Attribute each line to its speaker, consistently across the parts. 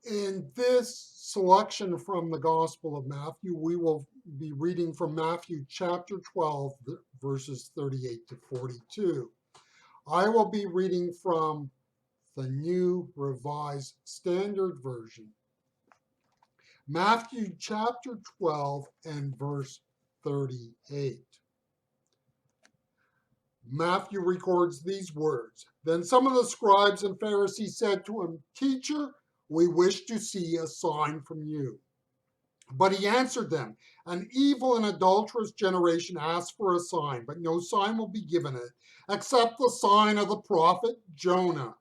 Speaker 1: In this selection from the Gospel of Matthew, we will be reading from Matthew chapter 12, verses 38 to 42. I will be reading from the New Revised Standard Version. Matthew chapter 12 and verse 38. Matthew records these words. Then some of the scribes and Pharisees said to him, "Teacher, we wish to see a sign from you." But he answered them, "An evil and adulterous generation asks for a sign, but no sign will be given it, except the sign of the prophet Jonah.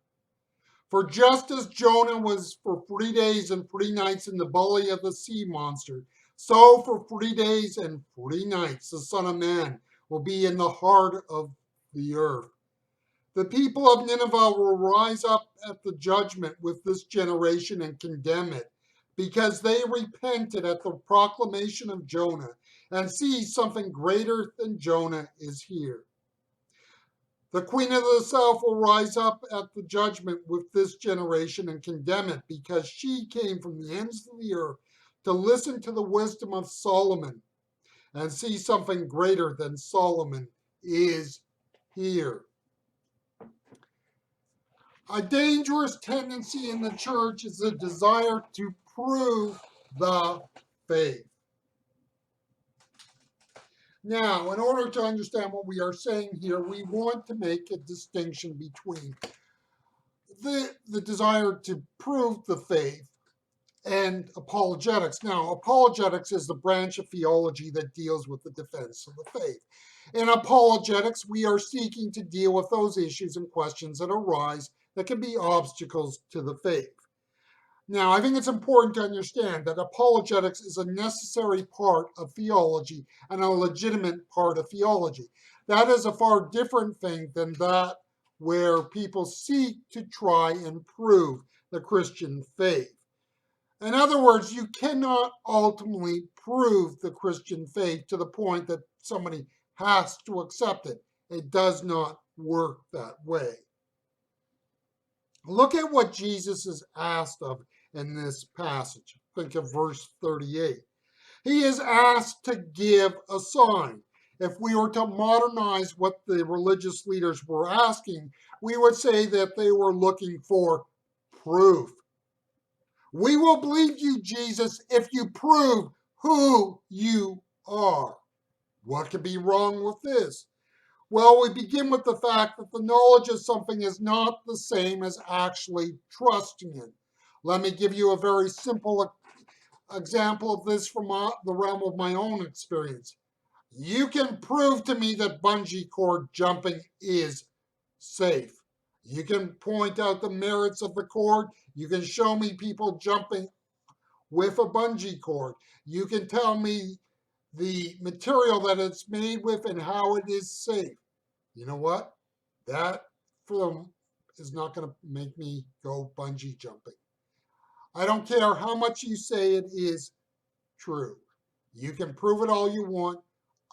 Speaker 1: For just as Jonah was for 3 days and 3 nights in the belly of the sea monster, so for 3 days and 3 nights the Son of Man will be in the heart of the earth. The people of Nineveh will rise up at the judgment with this generation and condemn it, because they repented at the proclamation of Jonah, and see, something greater than Jonah is here. The queen of the south will rise up at the judgment with this generation and condemn it, because she came from the ends of the earth to listen to the wisdom of Solomon, and see, something greater than Solomon is here. A dangerous tendency in the church is the desire to prove the faith. Now, in order to understand what we are saying here, we want to make a distinction between the desire to prove the faith and apologetics. Now, apologetics is the branch of theology that deals with the defense of the faith. In apologetics, we are seeking to deal with those issues and questions that arise that can be obstacles to the faith. Now, I think it's important to understand that apologetics is a necessary part of theology and a legitimate part of theology. That is a far different thing than that where people seek to try and prove the Christian faith. In other words, you cannot ultimately prove the Christian faith to the point that somebody has to accept it. It does not work that way. Look at what Jesus is asked of in this passage. Think of verse 38. He is asked to give a sign. If we were to modernize what the religious leaders were asking, we would say that they were looking for proof. We will believe you, Jesus, if you prove who you are. What could be wrong with this? Well, we begin with the fact that the knowledge of something is not the same as actually trusting it. Let me give you a very simple example of this from the realm of my own experience. You can prove to me that bungee cord jumping is safe. You can point out the merits of the cord. You can show me people jumping with a bungee cord. You can tell me the material that it's made with and how it is safe. You know what? That film is not going to make me go bungee jumping. I don't care how much you say it is true. You can prove it all you want.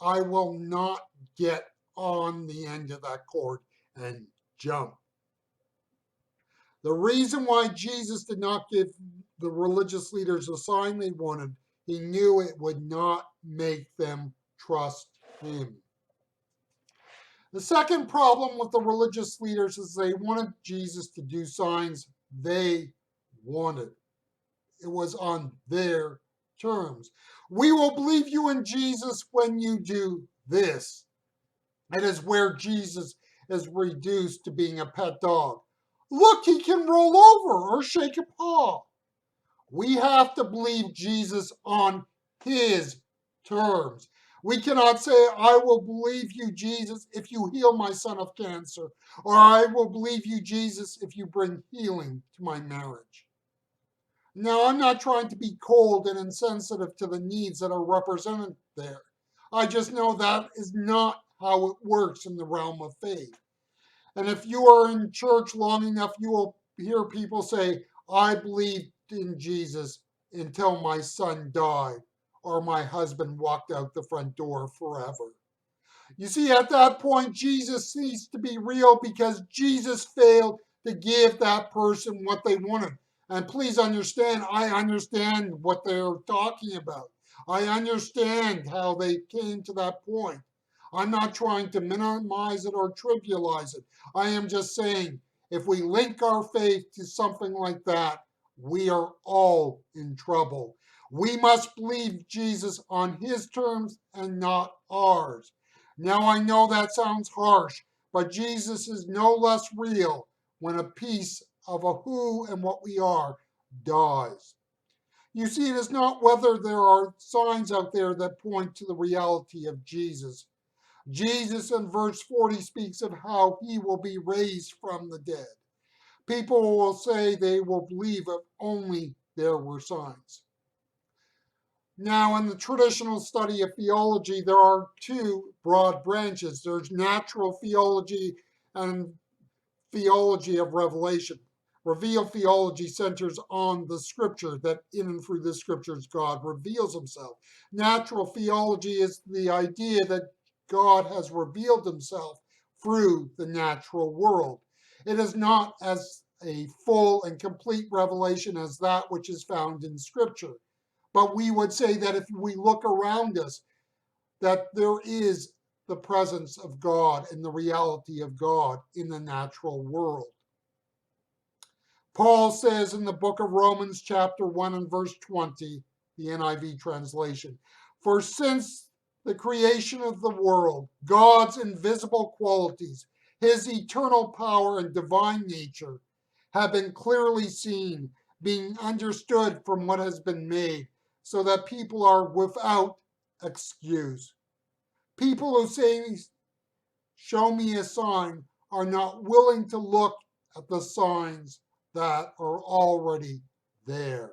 Speaker 1: I will not get on the end of that cord and jump. The reason why Jesus did not give the religious leaders a sign they wanted, he knew it would not make them trust him. The second problem with the religious leaders is they wanted Jesus to do signs they wanted. It was on their terms. We will believe you in Jesus when you do this. It is where Jesus is reduced to being a pet dog. Look, he can roll over or shake a paw. We have to believe Jesus on his terms. We cannot say, I will believe you, Jesus, if you heal my son of cancer, or I will believe you, Jesus, if you bring healing to my marriage. Now, I'm not trying to be cold and insensitive to the needs that are represented there. I just know that is not how it works in the realm of faith. And if you are in church long enough, you will hear people say, I believed in Jesus until my son died, or my husband walked out the front door forever. You see, at that point, Jesus ceased to be real because Jesus failed to give that person what they wanted. And please understand, I understand what they're talking about. I understand how they came to that point. I'm not trying to minimize it or trivialize it. I am just saying, if we link our faith to something like that, we are all in trouble. We must believe Jesus on his terms and not ours. Now, I know that sounds harsh, but Jesus is no less real when a piece of a who and what we are dies. You see, it is not whether there are signs out there that point to the reality of Jesus. Jesus in verse 40 speaks of how he will be raised from the dead. People will say they will believe if only there were signs. Now, in the traditional study of theology, there are two broad branches. There's natural theology and theology of revelation. Revealed theology centers on the scripture, that in and through the scriptures God reveals himself. Natural theology is the idea that God has revealed himself through the natural world. It is not as a full and complete revelation as that which is found in scripture. But we would say that if we look around us, that there is the presence of God and the reality of God in the natural world. Paul says in the book of Romans, chapter 1 and verse 20, the NIV translation, for since the creation of the world, God's invisible qualities, his eternal power and divine nature, have been clearly seen, being understood from what has been made, so that people are without excuse. People who say, show me a sign, are not willing to look at the signs that are already there.